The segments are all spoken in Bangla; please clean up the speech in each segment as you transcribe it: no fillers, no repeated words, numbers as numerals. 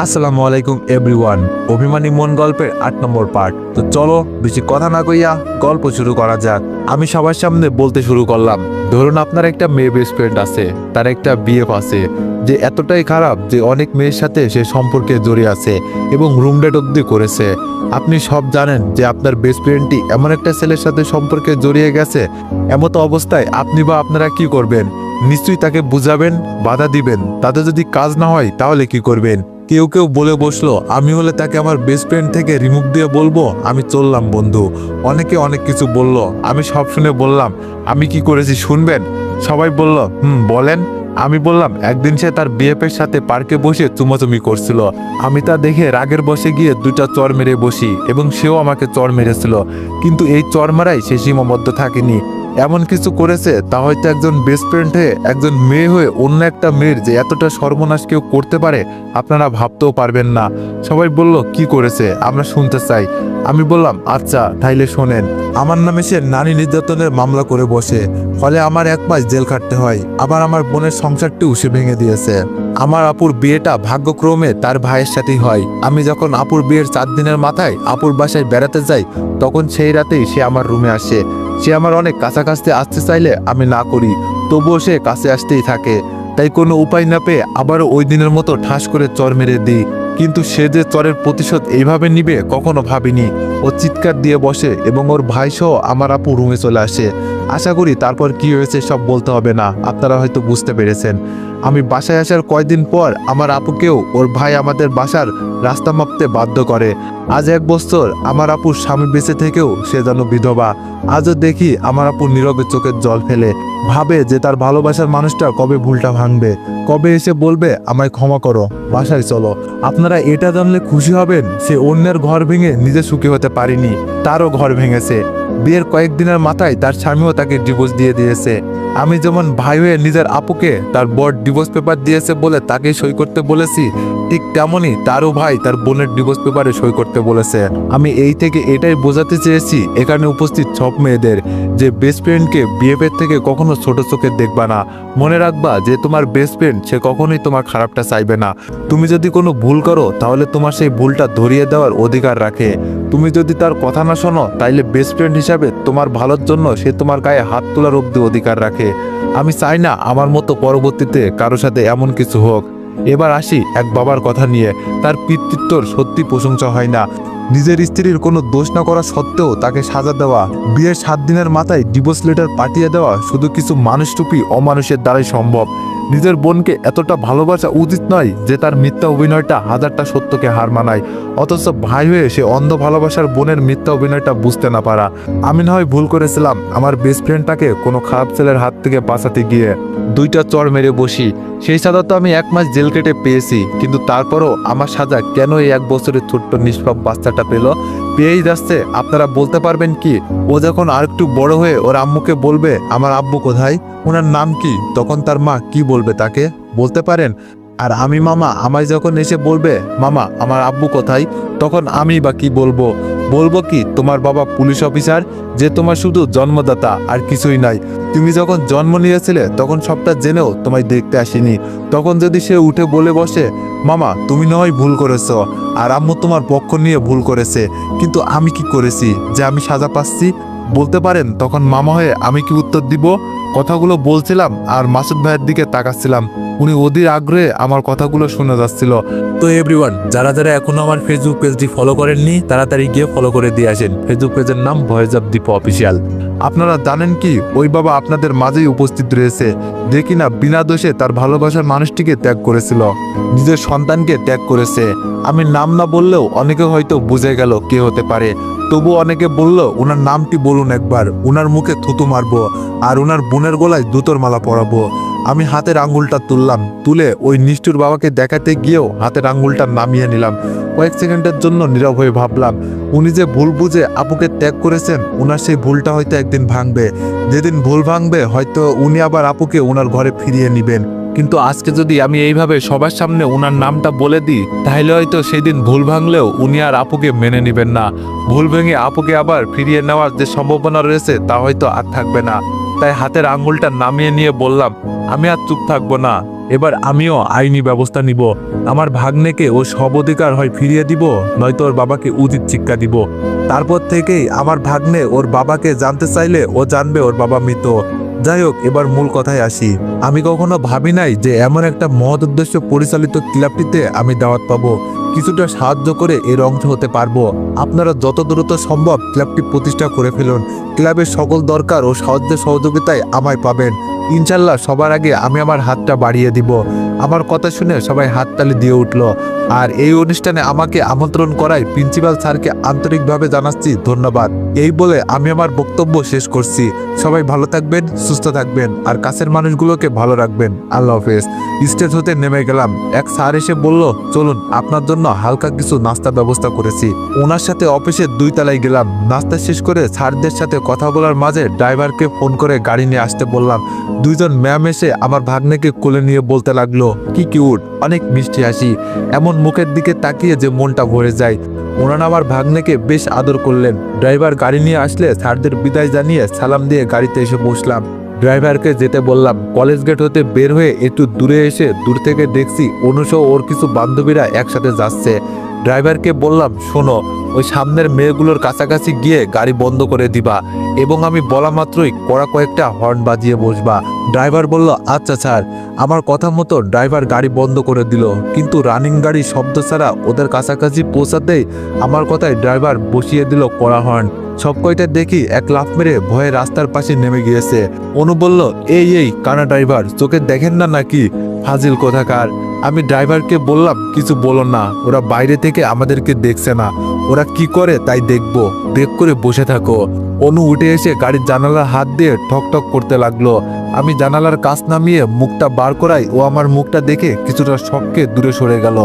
আসসালামু আলাইকুম এভরিওয়ান। অভিমানী মন গল্পের ৮ নম্বর পার্ট। তো চলো বেশি কথা না কইয়া গল্প শুরু করা যাক। আমি সবার সামনে বলতে শুরু করলাম, ধরুন আপনার একটা মেয়ে বেস্ট ফ্রেন্ড আছে, তার একটা বিএফ আছে, যে এতটাই খারাপ যে অনেক মেয়ের সাথে সে সম্পর্কে জড়িয়ে আছে এবং রুম ডেট অব্দি করেছে। আপনি সব জানেন যে আপনার বেস্ট ফ্রেন্ডটি এমন একটা ছেলের সাথে সম্পর্কে জড়িয়ে গেছে। এমতো অবস্থায় আপনি বা আপনারা কি করবেন? নিশ্চয়ই তাকে বুঝাবেন, বাধা দিবেন। তাতে যদি কাজ না হয় তাহলে কি করবেন? কেউ কেউ বলে বসলো, আমি হলে তাকে আমার বেস্ট ফ্রেন্ড থেকে রিমুভ দিয়ে বলবো আমি চললাম বন্ধু। অনেকে অনেক কিছু বলল, আমি সব শুনে বললাম আমি কি করেছি শুনবেন? সবাই বলল বলেন। আমি বললাম একদিন সে তার বিএফের সাথে পার্কে বসে চুমাচুমি করছিল। আমি তা দেখে রাগের বসে গিয়ে দুইটা চর মেরে বসি এবং সেও আমাকে চর মেরেছিল। কিন্তু এই চর মারাই সে সীমাবদ্ধ থাকেনি, এমন কিছু করেছে তা হয়তো একজন বেস্ট ফ্রেন্ড হয়ে, একজন মেয়ে হয়ে অন্য একটা মেয়ের যে এতটা সর্বনাশ কেউ করতে পারে আপনারা ভাবতেও পারবেন না। সবাই বলল কি করেছে আমরা শুনতে চাই। আমি বললাম আচ্ছা তাইলে শোনেন। আমার নামে সে নারী নির্যাতনের মামলা করে বসে, ফলে আমার 1 মাস জেল খাটতে হয়। আবার আমার বোনের সংসারটিও সে ভেঙে দিয়েছে। আমার আপুর বিয়েটা ভাগ্যক্রমে তার ভাইয়ের সাথেই হয়। আমি যখন আপুর বিয়ের 4 দিনের মাথায় আপুর বাসায় বেড়াতে যাই, তখন সেই রাতেই সে আমার রুমে আসে। সে আমার অনেক কাছাকাছি আসতে চাইলে আমি না করি, তবুও সে কাছে আসতেই থাকে। তাই কোনো উপায় না পেয়ে আবারও ওই দিনের মতো ঠাস করে চর মেরে দিই। কিন্তু সে যে চরের প্রতিশোধ এইভাবে নিবে কখনো ভাবিনি। ও চিৎকার দিয়ে বসে এবং ওর ভাই সহ আমার আপু রুমে চলে আসে। আশা করি তারপর কি হয়েছে সব বলতে হবে না, আপনারা হয়তো বুঝতে পেরেছেন। আমি বাসায় আসার কয়েকদিন পর আমার আপুকেও ওর ভাই আমাদের বাসার রাস্তা মাপতে বাধ্য করে। আজ 1 বছর আমার আপুর স্বামী বেঁচে থেকেও সে যেন বিধবা। আজও দেখি আমার আপু নীরবে চোখের জল ফেলে, ভাবে যে তার ভালোবাসার মানুষটা কবে ভুলটা ভাঙবে, কবে এসে বলবে আমায় ক্ষমা করো, বাসায় চলো। আপনারা এটা জানলে খুশি হবেন, সে অন্যের ঘর ভেঙে নিজে সুখী হতে পারেনি, তারও ঘর ভেঙেছে। বিয়ের কয়েকদিনের মাথায় তার স্বামীও তাকে ডিভোর্স দিয়ে দিয়েছে। আমি যেমন ভাই হয়ে নিজের আপুকে তার বর ডিভোর্স পেপার দিয়েছে বলে তাকে সই করতে বলেছি, ঠিক তেমনই তারও ভাই তার বোনের ডিভোর্স পেপারে সই করতে বলেছে। আমি এই থেকে এটাই বোঝাতে চেয়েছি এখানে উপস্থিত সব মেয়েদের, যে বেস্ট ফ্রেন্ডকে বিএফের থেকে কখনো ছোট চোখে দেখবা না। মনে রাখবা যে তোমার বেস্ট ফ্রেন্ড সে কখনোই তোমার খারাপটা চাইবে না। তুমি যদি কোনো ভুল করো তাহলে তোমার সেই ভুলটা ধরিয়ে দেওয়ার অধিকার রাখে। তুমি যদি তার কথা না শোনো তাইলে বেস্ট ফ্রেন্ড হিসাবে তোমার ভালোর জন্য সে তোমার গায়ে হাত তোলার অব্দি অধিকার রাখে। আমি চাই না আমার মতো পরবর্তীতে কারো সাথে এমন কিছু হোক। এবার আসি এক বাবার কথা নিয়ে। তার পিতৃত্বর সত্যি প্রশংসা হয় না। নিজের স্ত্রীর কোনো দোষ না করা সত্ত্বেও তাকে সাজা দেওয়া, বিয়ের 7 দিনের মাথায় ডিভোর্স লেটার পাঠিয়ে দেওয়া শুধু কিছু মানুষরূপী অমানুষের দ্বারাই সম্ভব। নিজের বোনকে এতটা ভালোবাসা উচিত নয় যে তার মিথ্যা অভিনয়টা 1000টা সত্যকে হার মানায়, অথচ ভাই হয়ে সে অন্ধ ভালোবাসার বোনের মিথ্যা অভিনয়টা বুঝতে না পারা। আমি না হয় ভুল করেছিলাম আমার বেস্ট ফ্রেন্ডটাকে কোনো খারাপ ছেলের হাত থেকে বাঁচাতে গিয়ে 2টা চর মেরে বসি। সেই সাজা তো আমি 1 মাস জেল কেটে পেয়েছি, কিন্তু তারপরও আমার সাজা কেন এই 1 বছরের ছোট্ট নিষ্পাপ বাচ্চাটা পেল? পেয়েই যাচ্ছে। আপনারা বলতে পারবেন কি, ও যখন আরেকটু বড় হয়ে ওর আম্মুকে বলবে আমার আব্বু কোথায়, ওনার নাম কি, তখন তার মা কি বলবে তাকে বলতে পারেন? আর আমি মামা আমায় যখন এসে বলবে মামা আমার আব্বু কোথায়, তখন আমি বা কি বলবো? বলবো কি তোমার বাবা পুলিশ অফিসার, যে তোমার শুধু জন্মদাতা আর কিছুই নাই। তুমি যখন জন্ম নিয়েছিলে তখন সবটা জেনেও তোমায় দেখতে আসেনি। তখন যদি সে উঠে বলে বসে মামা তুমি নয় ভুল করেছো, আর আম্মু তোমার পক্ষ নিয়ে ভুল করেছে, কিন্তু আমি কি করেছি যে আমি সাজা পাচ্ছি, বলতে পারেন তখন মামা হয়ে আমি কি উত্তর দিব? কথাগুলো বলছিলাম আর মাসুদ ভাইয়ের দিকে তাকাচ্ছিলাম। উনি অধীর আগ্রহে আমার কথাগুলো শুনে যাচ্ছিল। তো এভরিওয়ান, যারা যারা এখনো আমার ফেসবুক পেজটি ফলো করেননি তাড়াতাড়ি গিয়ে ফলো করে দিয়ে আসেন। ফেসবুক পেজের নাম ভয়েস অফ দীপ অফিসিয়াল। আপনারা জানেন কি, ওই বাবা আপনাদের মাঝেই উপস্থিত রয়েছে, যে কিনা বিনা দোষে তার ভালোবাসার মানুষটিকে ত্যাগ করেছিল, নিজের সন্তানকে ত্যাগ করেছে। আমি নাম না বললেও অনেকে হয়তো বুঝে গেল কে হতে পারে। তবু অনেকে বলল ওনার নামটি বলুন একবার, ওনার মুখে থুতু মারবো আর ওনার বোনের গলায় জুতোর মালা পরাবো। আমি হাতের আঙ্গুলটা তুললাম, তুলে ওই নিষ্ঠুর বাবাকে দেখাতে গিয়েও হাতের আঙ্গুলটা নামিয়ে নিলাম। কয়েক সেকেন্ডের জন্য নীরব হয়ে ভাবলাম, উনি যে ভুল বুঝে আপুকে ত্যাগ করেছেন, ওনার সেই ভুলটা হয়তো একদিন ভাঙবে। যেদিন ভুল ভাঙবে হয়তো উনি আবার আপুকে ওনার ঘরে ফিরিয়ে নেবেন। কিন্তু আজকে যদি আমি এইভাবে সবার সামনে ওনার নামটা বলে দিই, তাহলে হয়তো সেই দিন ভুল ভাঙলেও উনি আর আপুকে মেনে নেবেন না। ভুল ভেঙে আপুকে আবার ফিরিয়ে নেওয়ার যে সম্ভাবনা রয়েছে তা হয়তো আর থাকবে না। তাই হাতের আঙ্গুলটা নামিয়ে নিয়ে বললাম, আমি আর চুপ থাকবো না, এবার আমিও আইনি ব্যবস্থা নিব। আমার ভাগ্নেকে ও সব অধিকার হয় ফিরিয়ে দিব, নয়তো ওর বাবাকে উচিত শিক্ষা দিব। তারপর থেকেই আমার ভাগ্নে ওর বাবাকে জানতে চাইলে ও জানবে ওর বাবা মৃত। যাই হোক, এবার মূল কথায় আসি। আমি কখনো ভাবি নাই যে এমন একটা মহৎ উদ্দেশ্য পরিচালিত ক্লাবটিতে আমি দাওয়াত পাবো, কিছুটা সাহায্য করে এর অংশ হতে পারবো। আপনারা যত দ্রুত সম্ভব ক্লাবটি প্রতিষ্ঠা করে ফেলুন। ক্লাবের সকল দরকার ও সাহায্য সহযোগিতায় আমায় পাবেন। ইনশাল্লাহ সবার আগে আমি আমার হাতটা বাড়িয়ে দিব। আমার কথা শুনে সবাই হাততালি দিয়ে উঠল। আর এই অনুষ্ঠানে আমাকে আমন্ত্রণ করায় প্রিন্সিপাল স্যারকে আন্তরিকভাবে জানাচ্ছি ধন্যবাদ। এই বলে আমি আমার বক্তব্য শেষ করছি। সবাই ভালো থাকবেন, সুস্থ থাকবেন, আর কাছের মানুষগুলোকে ভালো রাখবেন। আল্লাহ হাফেজ। স্টেজ হতে নেমে গেলাম। এক স্যার এসে বলল, চলুন আপনার জন্য হালকা কিছু নাস্তার ব্যবস্থা করেছি। ওনার সাথে অফিসের 2 তলায় গেলাম। নাস্তা শেষ করে স্যারদের সাথে কথা বলার মাঝে ড্রাইভারকে ফোন করে গাড়ি নিয়ে আসতে বললাম। 2 জন ম্যাম এসে আমার ভাগ্নেকে কোলে নিয়ে বলতে লাগলো, কি কিউট, অনেক মিষ্টি হাসি, এমন মুখের দিকে তাকিয়ে যে মনটা ভরে যায়। ওনারা আমার ভাগ্নেকে বেশ আদর করলেন। ড্রাইভার গাড়ি নিয়ে আসলে স্যারদের বিদায় জানিয়ে সালাম দিয়ে গাড়িতে এসে বসলাম। ড্রাইভারকে যেতে বললাম। কলেজ গেট হতে বের হয়ে একটু দূরে এসে দূর থেকে দেখছি অনুসহ ওর কিছু বান্ধবীরা একসাথে যাচ্ছে। ড্রাইভারকে বললাম, শোনো, ওই সামনের মেয়েগুলোর কাছাকাছি গিয়ে গাড়ি বন্ধ করে দিবা এবং আমি বলা মাত্রই কড়া কয়েকটা হর্ন বাজিয়ে বসবা। ড্রাইভার বলল, আচ্ছা স্যার। আমার কথা মতো ড্রাইভার গাড়ি বন্ধ করে দিল, কিন্তু রানিং গাড়ি শব্দ ছাড়া ওদের কাছাকাছি পৌঁছাতেই আমার কথায় ড্রাইভার বসিয়ে দিল কড়া হর্ন। সব কয়টা দেখি এক লাফ মেরে ভয়ে রাস্তার পাশে নেমে গিয়েছে। অনু বলল, এই কানা ড্রাইভার, চোখে দেখেন না নাকি, ফাজিল কোথাকার। আমি ড্রাইভারকে বললাম, কিছু বলো না, ওরা বাইরে থেকে আমাদেরকে দেখছে না, ওরা কি করে তাই দেখবো, ব্রেক করে বসে থাকো। অনু উঠে এসে গাড়ির জানালার হাত দিয়ে ঠক ঠক করতে লাগলো। আমি জানালার কাছ নামিয়ে মুখটা বার করাই ও আমার মুখটা দেখে কিছুটা শক্কে দূরে সরে গেল।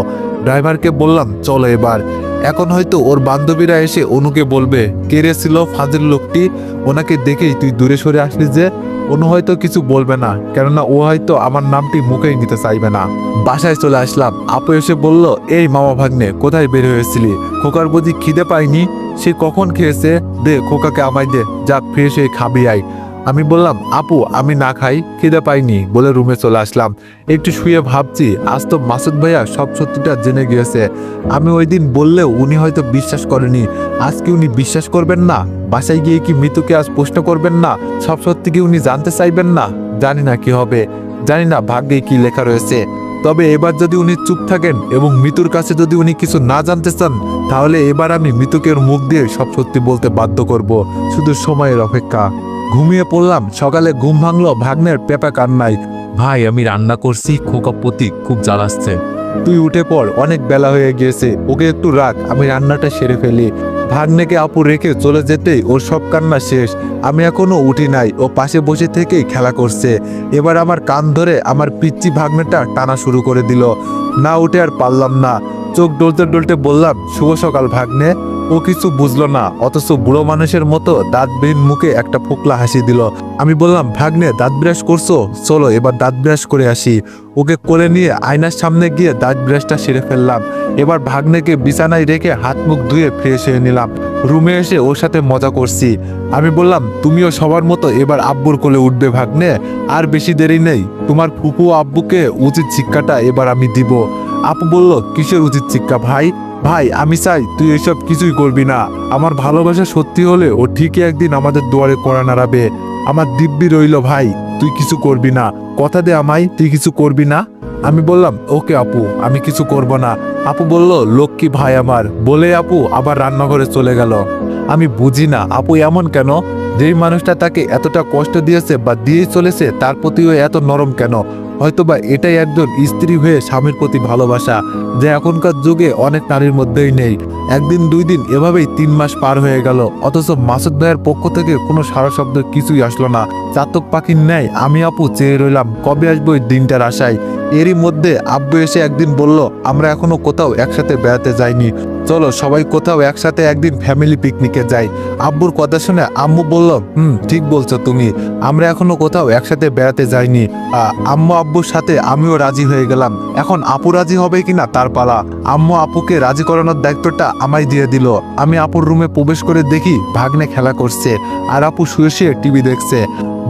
ড্রাইভারকে বললাম, চলো এবার। এখন হয়তো ওর বান্ধবীরা এসে অনুকে বলবে, কে রে ছিল ফাজিল লোকটি, ওনাকে দেখেই তুই দূরে সরে আসলি যে। অনু হয়তো কিছু বলবে না, কেননা ও হয়তো আমার নামটি মুখেই নিতে চাইবে না। বাসায় চলে আসলাম। আপু এসে বলল, এই মামা ভাগ্নে, কোথায় বের হয়েছিলি? খোকার বুঝি খিদে পাইনি? সে কখন খেয়েছে? দে খোকাকে আমায় দে, যা ফ্রেশ হয়ে খাবি আয়। আমি বললাম, আপু আমি না খাই, খিদে পাইনি বলে রুমে চলে আসলাম। একটু শুয়ে ভাবছি, আজ তো মাসুদ ভাইয়া সব সত্যিটা জেনে গিয়েছে। আমি ওই দিন বললেও উনি হয়তো বিশ্বাস করেনি। আজ কি উনি বিশ্বাস করবেন না? বাসায় গিয়ে কি মিতুকে আজ প্রশ্ন করবেন না? সব সত্যি কি উনি জানতে চাইবেন না? জানি না কি হবে, জানি না ভাগ্যে কি লেখা রয়েছে। তবে এবার যদি উনি চুপ থাকেন এবং মিতুর কাছে যদি উনি কিছু না জানতে চান, তাহলে এবার আমি মিতুকে ওর মুখ দিয়ে সব সত্যি বলতে বাধ্য করব। শুধু সময়ের অপেক্ষা। ঘুমিয়ে পড়লাম। সকালে ঘুম ভাঙলো ভাগ্নের পেঁপা কান্নায়। ভাই আমি রান্না করছি, খোকা প্রতীক খুব জ্বালাচ্ছে, তুই উঠে পড়, অনেক বেলা হয়ে গিয়েছে, ওকে একটু রাখ, আমি রান্নাটা সেরে ফেলি। ভাগ্নেকে আপু রেখে চলে যেতেই ওর সব কান্না শেষ। আমি এখনো উঠি নাই, ও পাশে বসে থেকেই খেলা করছে। এবার আমার কান ধরে আমার পিচ্চি ভাগ্নেটা টানা শুরু করে দিল। না উঠে আর পারলাম না। চোখ ডলতে ডলতে বললাম, শুভ সকাল ভাগ্নে। ও কিছু বুঝলো না, অথচ বুড়ো মানুষের মতো দাঁতবিহীন মুখে একটা ফোকলা হাসি দিল। আমি বললাম, ভাগ্নে দাঁত ব্রাশ করছো? চলো এবার দাঁত ব্রাশ করে আসি। ওকে কোলে নিয়ে আয়নার সামনে গিয়ে দাঁত ব্রাশটা সেরে ফেললাম। এবার ভাগ্নেকে বিছানায় রেখে হাত মুখ ধুয়ে ফ্রেশ হয়ে নিলাম। রুমে এসে ওর সাথে মজা করছি। আমি বললাম, তুমিও সবার মতো এবার আব্বুর কোলে উঠবে ভাগ্নে, আর বেশি দেরি নেই। তোমার ফুপু আব্বুকে উচিত শিক্ষাটা এবার আমি দিব। আপু বলল, কিসের উচিত শিক্ষা ভাই? ভাই আমি চাই তুই এসব কিছুই করবি না। আমার ভালোবাসা সত্যি হলে ও ঠিকই একদিন আমাদের দুয়ারে কড়া নাড়াবে। আমার দিব্যি রইল ভাই, তুই কিছু করবি না, কথা দে আমায় তুই কিছু করবি না। আমি বললাম, ওকে আপু, আমি কিছু করব না। আপু বলল, লক্ষ্মী ভাই আমার বলে আপু আবার রান্নাঘরে চলে গেল। আমি বুঝি না আপু এমন কেন? যেই মানুষটা তাকে এতটা কষ্ট দিয়েছে বা দিয়ে চলেছে, তার প্রতিও এত নরম কেন? হয়তোবা এটাই একজন স্ত্রী হয়ে স্বামীর প্রতি ভালোবাসা, যে এখনকার যুগে অনেক নারীর মধ্যেই নেই। একদিন 2 দিন এভাবেই 3 মাস পার হয়ে গেল, অথচ মাসুদ ভাইয়ের পক্ষ থেকে কোনো সারা শব্দ কিছুই আসলো না। চাতক পাখির ন্যায় আমি আপু চেয়ে রইলাম কবে আসবো ওই দিনটার আশায়। এরই মধ্যে আব্বু এসে একদিন বলল, আমরা এখনো কোথাও একসাথে বেড়াতে যাইনি, চলো সবাই কোথাও একসাথে একদিন ফ্যামিলি পিকনিকে যাই। আব্বুর কথা শুনে আম্মু বলল, ঠিক বলছো তুমি, আমরা এখনো কোথাও একসাথে বেড়াতে যাইনি। আম্মু আব্বুর সাথে আমিও রাজি হয়ে গেলাম। এখন আপু রাজি হবে কিনা তার পালা। আম্মু আপুকে রাজি করানোর দায়িত্বটা আমায় দিয়ে দিল। আমি আপুর রুমে প্রবেশ করে দেখি ভাগ্নে খেলা করছে আর আপু শুয়ে শুয়ে টিভি দেখছে।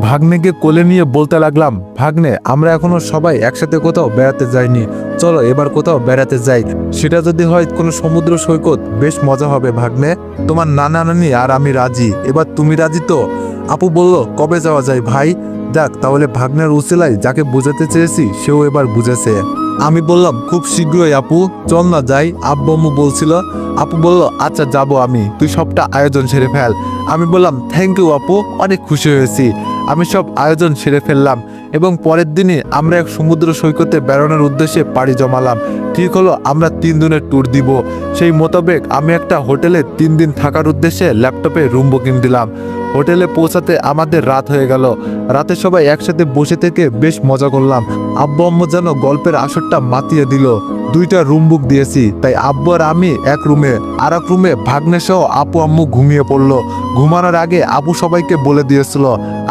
ভাগ্নেকে কোলে নিয়ে বলতে লাগলাম, ভাগ্নে আমরা এখনো সবাই একসাথে কোথাও বেড়াতে যাইনি, চলো এবার কোথাও বেড়াতে যাই। সেটা যদি হয় কোনো সমুদ্র সৈকত, বেশ মজা হবে ভাগ্নে। তোমার নানা নানি আর আমি রাজি, এবার তুমি রাজি তো? আপু বলল, কবে যাওয়া যায় ভাই? যাক তাহলে ভাগ্নের উসিলায় যাকে বুঝাতে চেয়েছি সেও এবার বুঝেছে। আমি বললাম, খুব শীঘ্রই আপু, চল না যাই, আব্বু আম্মু বলছিল। আপু বলল, আচ্ছা যাবো আমি, তুই সবটা আয়োজন সেরে ফেল। আমি বললাম, থ্যাংক ইউ আপু, অনেক খুশি হয়েছি। আমি সব আয়োজন সেরে ফেললাম এবং পরের দিনই আমরা এক সমুদ্র সৈকতে বেড়ানোর উদ্দেশ্যে পাড়ি জমালাম। ঠিক হলো আমরা 3 দিনের ট্যুর দিব। সেই মোতাবেক আমি একটা হোটেলে 3 দিন থাকার উদ্দেশ্যে ল্যাপটপে রুম বুকিং দিলাম। হোটেলে পৌঁছাতে আমাদের রাত হয়ে গেল। রাতে সবাই একসাথে বসে থেকে বেশ মজা করলাম। আব্বু আম্মু যেন গল্পের আসরটা মাতিয়ে দিল। 2টা রুম বুক দিয়েছি, তাই আব্বু আর আমি এক রুমে, আর এক রুমে ভাগ্নে সহ আপু আম্মু ঘুমিয়ে পড়লো। ঘুমানোর আগে আপু সবাইকে বলে দিয়েছিল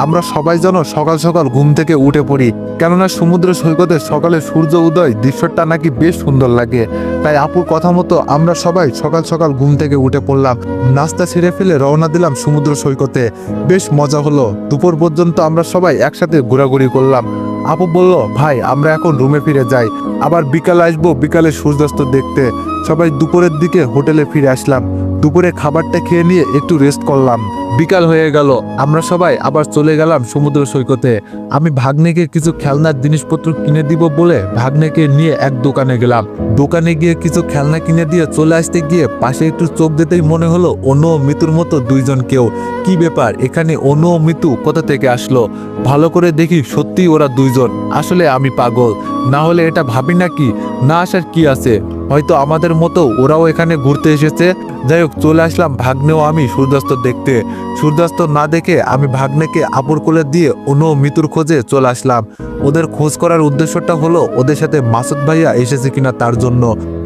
আমরা সবাই যেন সকাল সকাল ঘুম থেকে উঠে পড়ি, কেননা সমুদ্র সৈকতে সকালে সূর্য উদয় দৃশ্যটা নাকি বেশ সুন্দর লাগে। তাই আপুর কথা মতো আমরা সবাই সকাল সকাল ঘুম থেকে উঠে পড়লাম। নাস্তা ছেড়ে ফেলে রওনা দিলাম সমুদ্র সৈকতে। বেশ মজা হলো। দুপুর পর্যন্ত আমরা সবাই একসাথে ঘোরাঘুরি করলাম। আপু বলল, ভাই আমরা এখন রুমে ফিরে যাই, আবার বিকালে আসবো বিকালে সূর্যাস্ত দেখতে। সবাই দুপুরের দিকে হোটেলে ফিরে আসলাম। দুপুরে খাবারটা খেয়ে নিয়ে একটু রেস্ট করলাম। বিকাল হয়ে গেল, আমরা সবাই আবার চলে গেলাম সমুদ্র সৈকতে। আমি ভাগ্নেকে কিছু খেলনার জিনিসপত্র কিনে দিব বলে ভাগ্নেকে নিয়ে এক দোকানে গেলাম। দোকানে গিয়ে কিছু খেলনা কিনে দিয়ে চলে আসতে গিয়ে পাশে একটু চোখ দিতেই মনে হলো অনু ও মিতুর মতো দুইজন কেউ। কি ব্যাপার, এখানে অনু ও মিতু কোথা থেকে আসলো? ভালো করে দেখি সত্যি ওরা দুইজন। আসলে আমি পাগল, না হলে এটা ভাবি নাকি? না আসার কি আছে, হয়তো আমাদের মতো ওরাও এখানে ঘুরতে এসেছে। যাই হোক, চলে আসলাম ভাগ্নেও আমি সূর্যাস্ত দেখতে। সূর্যাস্ত না দেখে আমি ভাগ্নেকে আপুর কোলে দিয়ে অনু মিতুর খোঁজে চলে আসলাম। ওদের খোঁজ করার উদ্দেশ্যটা হলো ওদের সাথে মাসুদ ভাইয়া এসেছে কিনা তার জন্য।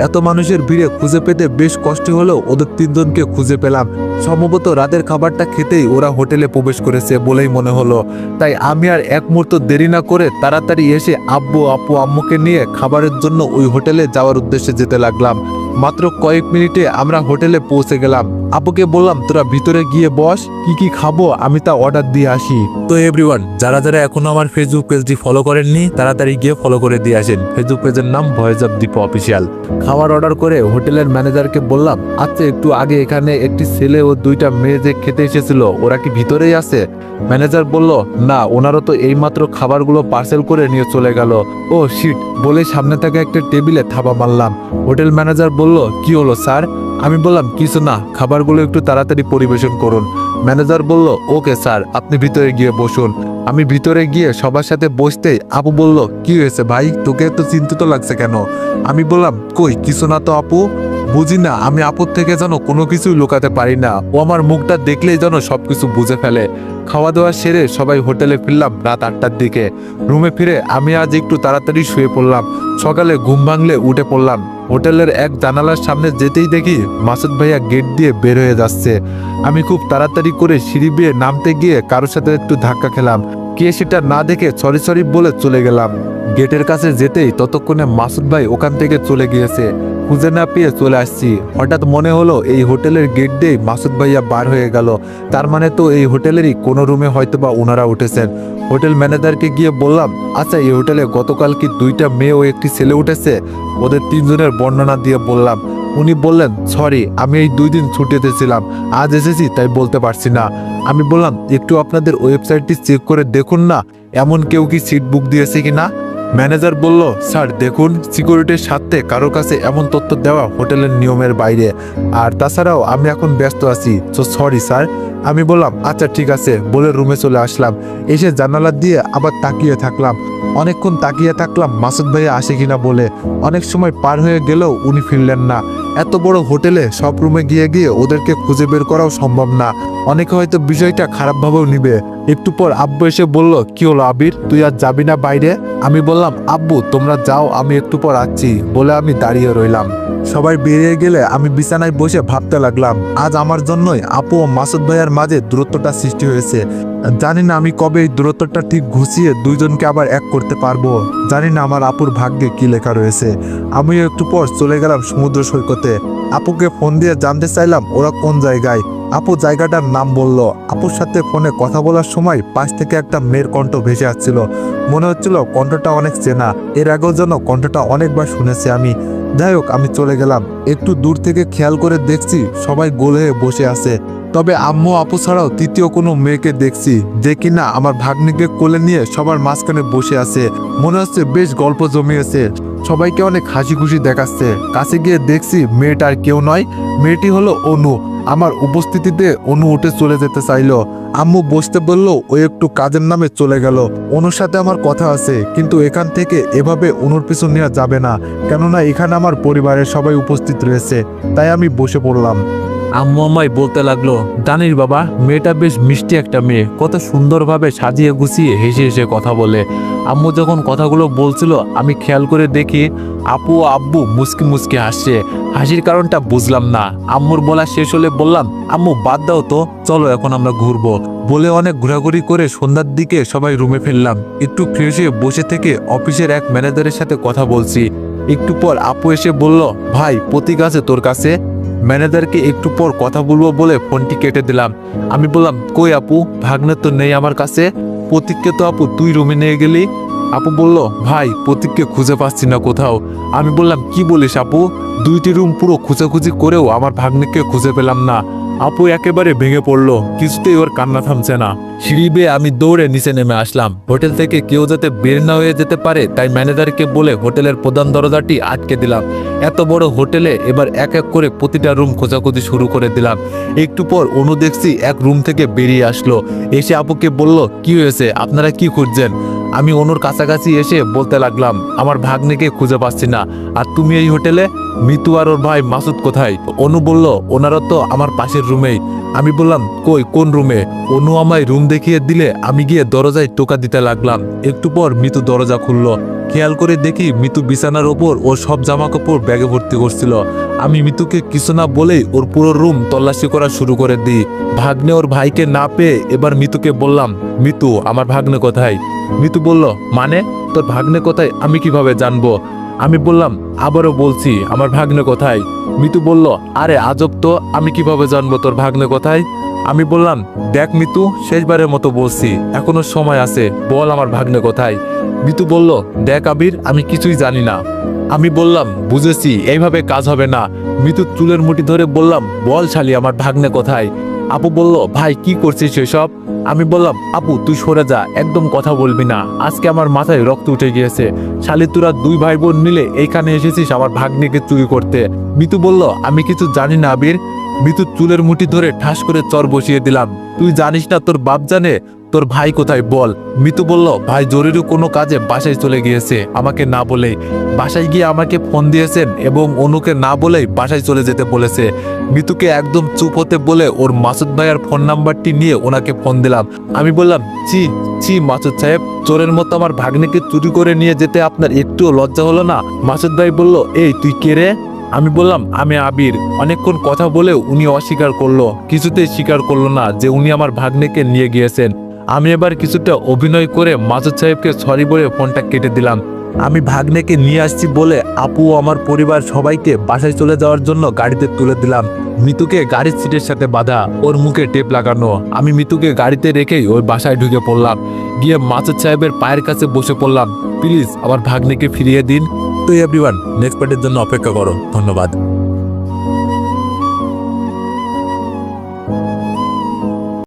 এত মানুষের ভিড়ে খুঁজে পেতে বেশ কষ্ট হলেও ওদের 3 জনকে খুঁজে পেলাম। সম্ভবত রাতের খাবারটা খেতেই ওরা হোটেলে প্রবেশ করেছে বলেই মনে হলো। তাই আমি আর এক মুহূর্ত দেরি না করে তাড়াতাড়ি এসে আব্বু আপু আম্মুকে নিয়ে খাবারের জন্য ওই হোটেলে যাওয়ার উদ্দেশ্যে যেতে লাগলাম। মাত্র কয়েক মিনিটে আমরা হোটেলে পৌঁছে গেলাম। আপুকে বললাম, তোরা ভিতরে গিয়ে বস, কি কি খাবো আমি তা অর্ডার দিয়ে আসি। তো এভরিওয়ান, যারা যারা এখনো আমার ফেসবুক পেজটি ফলো করেননি তাড়াতাড়ি গিয়ে ফলো করে দিয়ে আসেন। ফেসবুক পেজের নাম ভয়েস অফ দীপ অফিসিয়াল। খাবার অর্ডার করে হোটেলের ম্যানেজারকে বললাম, আচ্ছা একটু আগে এখানে একটি ছেলে ও 2টা মেয়ে যে খেতে এসেছিল ওরা কি ভিতরেই আছে? ম্যানেজার বলল, না, ওনারা তো এইমাত্র খাবারগুলো পার্সেল করে নিয়ে চলে গেল। ও শিট বলে সামনে থাকা একটা টেবিলে থাবা মারলাম। হোটেল ম্যানেজার বলল, কি হলো স্যার? আমি বললাম, কিছু না, খাবারগুলো একটু তাড়াতাড়ি পরিবেশন করুন। ম্যানেজার বলল, ওকে স্যার, আপনি ভিতরে গিয়ে বসুন। আমি ভিতরে গিয়ে সবার সাথে বসতেই আপু বলল, কি হয়েছে ভাই, তোকে এত চিন্তিত লাগছে কেন? আমি বললাম, কই কিছু না তো আপু। বুঝি না, আমি আপুর থেকে যেন কোনো কিছুই লুকাতে পারি না। ও আমার মুখটা দেখলেই যেন সবকিছু বুঝে ফেলে। খাওয়া দাওয়া সেরে সবাই হোটেলে ফিরলাম রাত 8টার দিকে। রুমে ফিরে আমি আজ একটু তাড়াতাড়ি শুয়ে পড়লাম। সকালে ঘুম ভাঙলে উঠে পড়লাম। হোটেলের এক জানালার সামনে যেতেই দেখি মাসুদ ভাইয়া গেট দিয়ে বের হয়ে যাচ্ছে। আমি খুব তাড়াতাড়ি করে সিঁড়ি বেয়ে নামতে গিয়ে কারোর সাথে একটু ধাক্কা খেলাম। কে সেটা না দেখে সরি সরি বলে চলে গেলাম। গেটের কাছে যেতেই ততক্ষণে মাসুদ ভাই ওখান থেকে চলে গিয়েছে। খুঁজে না পেয়ে চলে আসছি। হঠাৎ মনে হলো এই হোটেলের গেট দিয়ে মাসুদ ভাইয়া বার হয়ে গেল, তার মানে তো এই হোটেলেরই কোনো রুমে হয়তো বা ওনারা উঠেছেন। হোটেল ম্যানেজারকে গিয়ে বললাম, আচ্ছা এই হোটেলে গতকাল কি 2টা মেয়ে ও একটি ছেলে উঠেছে? ওদের 3 জনের বর্ণনা দিয়ে বললাম। উনি বললেন, সরি আমি এই 2 দিন ছুটিতে ছিলাম, আজ এসেছি তাই বলতে পারছি না। আমি বললাম, একটু আপনাদের ওয়েবসাইটটি চেক করে দেখুন না, এমন কেউ কি সিট বুক দিয়েছে কিনা। ম্যানেজার বলল, স্যার দেখুন, সিকিউরিটির স্বার্থে কারোর কাছে এমন তথ্য দেওয়া হোটেলের নিয়মের বাইরে, আর তাছাড়াও আমি এখন ব্যস্ত আছি, সো সরি স্যার। আমি বললাম, আচ্ছা ঠিক আছে বলে রুমে চলে আসলাম। এসে জানালা দিয়ে আবার তাকিয়ে থাকলাম। অনেকক্ষণ তাকিয়ে থাকলাম মাসুদ ভাইয়া আসে কিনা বলে। অনেক সময় পার হয়ে গেলেও উনি ফিরলেন না। এত বড় হোটেলে সব রুমে গিয়ে গিয়ে ওদেরকে খুঁজে বের করাও সম্ভব না। অনেকে হয়তো বিষয়টা খারাপভাবেও নিবে। একটু পর আব্বু এসে বলল, কি হলো আবির, তুই আর যাবি না বাইরে? আমি বললাম, আব্বু তোমরা যাও, আমি একটু পর আসছি বলে আমি দাঁড়িয়ে রইলাম। সবাই বেরিয়ে গেলে আমি বিছানায় বসে ভাবতে লাগলাম, আজ আমার জন্যই আপু ও মাসুদ ভাইয়ার মাঝে দূরত্বটা সৃষ্টি হয়েছে। জানি না আমি কবে এই দূরত্বটা ঠিক ঘুষিয়ে 2 জনকে আবার এক করতে পারবো। জানি না আমার আপুর ভাগ্যে কি লেখা রয়েছে। আমিও একটু পর চলে গেলাম সমুদ্র সৈকতে। আপুকে ফোন দিয়ে জানতে চাইলাম ওরা কোন জায়গায়। আপু জায়গাটার নাম বলল। আপুর সাথে ফোনে কথা বলার সময় পাশ থেকে একটা মেয়ের কণ্ঠ ভেসে আসছিল। মনে হচ্ছিল কণ্ঠটা অনেক চেনা, এর আগেও যেন কণ্ঠটা অনেকবার শুনেছি আমি। যাই হোক, আমি চলে গেলাম। একটু দূর থেকে খেয়াল করে দেখছি সবাই গোল হয়ে বসে আছে, তবে আম্মু আপু ছাড়াও তৃতীয় কোনো মেয়েকে দেখছি যে কিনা আমার ভাগ্নিকে কোলে নিয়ে সবার মাঝখানে বসে আছে। মনে হচ্ছে বেশ গল্প জমিয়েছে, সবাইকে অনেক হাসি খুশি দেখাচ্ছে। কাছে গিয়ে দেখছি মেয়েটা আর কেউ নয়, মেয়েটি হলো অনু। আমার উপস্থিতিতে অনু উঠে চলে যেতে চাইলো, আম্মু বসতে বললো, ও একটু কাজের নামে চলে গেল। অনুর সাথে আমার কথা আছে, কিন্তু এখান থেকে এভাবে অনুর পিছু নেওয়া যাবে না, কেননা এখানে আমার পরিবারের সবাই উপস্থিত রয়েছে। তাই আমি বসে পড়লাম। আম্মু আমায় বলতে লাগলো, জানিস বাবা, মেয়েটা বেশ মিষ্টি একটা মেয়ে, কত সুন্দরভাবে সাজিয়ে গুছিয়ে হেসে হেসে কথা বলে। আম্মু যখন কথাগুলো বলছিল আমি খেয়াল করে দেখি আপু ও আব্বু মুচকি মুচকি হাসছে। হাসির কারণটা বুঝলাম না। আম্মুর বলা শেষ হলে বললাম, আম্মু বাদ দাও তো, চলো এখন আমরা ঘুরবো। বলে অনেক ঘোরাঘুরি করে সন্ধ্যার দিকে সবাই রুমে ফিরলাম। একটু ফ্রেশ হয়ে বসে থেকে অফিসের এক ম্যানেজারের সাথে কথা বলছি। একটু পর আপু এসে বলল, ভাই প্রতীক আছে তোর কাছে? ম্যানেজারকে একটু পর কথা বলবো বলে ফোনটি কেটে দিলাম। আমি বললাম, কই আপু, ভাগ্নে তো নেই আমার কাছে। প্রতীককে তো আপু তুই রুমে নিয়ে গেলি। আপু বলল, ভাই প্রতীককে খুঁজে পাচ্ছি না কোথাও। আমি বললাম, কি বলিস আপু, 2টি রুম পুরো খুঁজাখুঁজি করেও আমার ভাগ্নিকে খুঁজে পেলাম না। আপু একেবারে ভেঙে পড়লো, কিছুতেই ওর কান্না থামছে না। সিঁড়ি বেয়ে আমি দৌড়ে নিচে নেমে আসলাম। হোটেল থেকে কেউ যাতে বের না হয়ে যেতে পারে তাই ম্যানেজারকে বলে হোটেলের প্রধান দরজাটি আটকে দিলাম। এত বড় হোটেলে এবার এক এক করে প্রতিটা রুম খোঁজাখুঁজি শুরু করে দিলাম। একটু পর অনু দেখছি এক রুম থেকে বেরিয়ে আসলো, এসে আপুকে বলল, কি হয়েছে, আপনারা কি খুঁজছেন? আমি অনুর কাছাকাছি এসে বলতে লাগলাম, আমার ভাগ্নিকে খুঁজে পাচ্ছি না। আর তুমি এই হোটেলে? মিতু আর ওর ভাই মাসুদ কোথায়? অনু বলল, ওনারা তো আমার পাশের রুমেই। আমি বললাম, কই, কোন রুমে? অনু আমায় রুম দেখিয়ে দিলে আমি গিয়ে দরজায় টোকা দিতে লাগলাম। একটু পর মিতু দরজা খুললো। খেয়াল করে দেখি মিতু বিছানার ওপর ওর সব জামা কাপড় ব্যাগে ভর্তি করছিল। আমি মিতুকে কিছু না বলেই ওর পুরো রুম তল্লাশি করা শুরু করে দিই। ভাগ্নে ওর ভাইকে না পেয়ে এবার মিতুকে বললাম, মিতু আমার ভাগ্নে কোথায়? মিতু বলল, মানে তোর ভাগ্নে কোথায় আমি কিভাবে জানবো? আমি বললাম, আবারও বলছি, আমার ভাগ্নে কোথায়? মিতু বলল, আরে আজব তো, আমি কিভাবে জানবো তোর ভাগ্নে কোথায়? আমি বললাম, দেখ মিতু, শেষবারের মতো বলছি, এখনো সময় আছে, বল আমার ভাগ্নে কোথায়? মিতু বলল, দেখ আবির, আমি কিছুই জানি না। আমি বললাম, বুঝেছি, এইভাবে কাজ হবে না। মিতু চুলের মুঠি ধরে বললাম, বল শালি আমার ভাগ্নে কোথায়? আপু বলল, ভাই কি করছিস এসব? আমি বললাম, আপু তুই সরে যা, একদম কথা বলবি না, আজকে আমার মাথায় রক্ত উঠে গিয়েছে। শালি তোরা 2 ভাই বোন মিলে এইখানে এসেছিস আমার ভাগ্নিকে চুরি করতে। মিতু বলল, আমি কিছু জানি না আবির। মিতু চুলের মুঠি ধরে ঠাস করে চর বসিয়ে দিলাম। তুই জানিস না তোর বাপ জানে? তোর ভাই কোথায় বল? মিতু বলল, ভাই জরুরি কোনো কাজে বাসায় চলে গিয়েছে, আমাকে না বলেই। বাসায় গিয়ে আমাকে ফোন দিয়েছেন এবং অনুকে না বলেই বাসায় চলে যেতে বলেছে। মিতুকে একদম চুপ হতে বলে ওর মাসুদ ভাইয়ের ফোন নাম্বারটি নিয়ে ওনাকে ফোন দিলাম। আমি বললাম, ছি ছি মাসুদ সাহেব, চোরের মতো আমার ভাগ্নিকে চুরি করে নিয়ে যেতে আপনার একটুও লজ্জা হলো না? মাসুদ ভাই বলল, এই তুই কে রে? আমি বললাম, আমি আবির। অনেকক্ষণ কথা বলেও উনি অস্বীকার করলো, কিছুতেই স্বীকার করলো না যে উনি আমার ভাগ্নিকে নিয়ে গিয়েছেন। আমি এবার কিছুটা অভিনয় করে মাসুদ সাহেবকে সরি বলে ফোনটা কেটে দিলাম। আমি ভাগ্নেকে নিয়ে আসছি বলে আপু ও আমার পরিবার সবাইকে বাসায় চলে যাওয়ার জন্য গাড়িতে তুলে দিলাম। মিতুকে গাড়ির সিটের সাথে বাঁধা, ওর মুখে টেপ লাগানো। আমি মিতুকে গাড়িতে রেখেই ওই বাসায় ঢুকে পড়লাম। গিয়ে মাসুদ সাহেবের পায়ের কাছে বসে পড়লাম, প্লিজ আমার ভাগ্নিকে ফিরিয়ে দিন। তো এভরিওয়ান, নেক্সট পার্টের জন্য অপেক্ষা করো। ধন্যবাদ।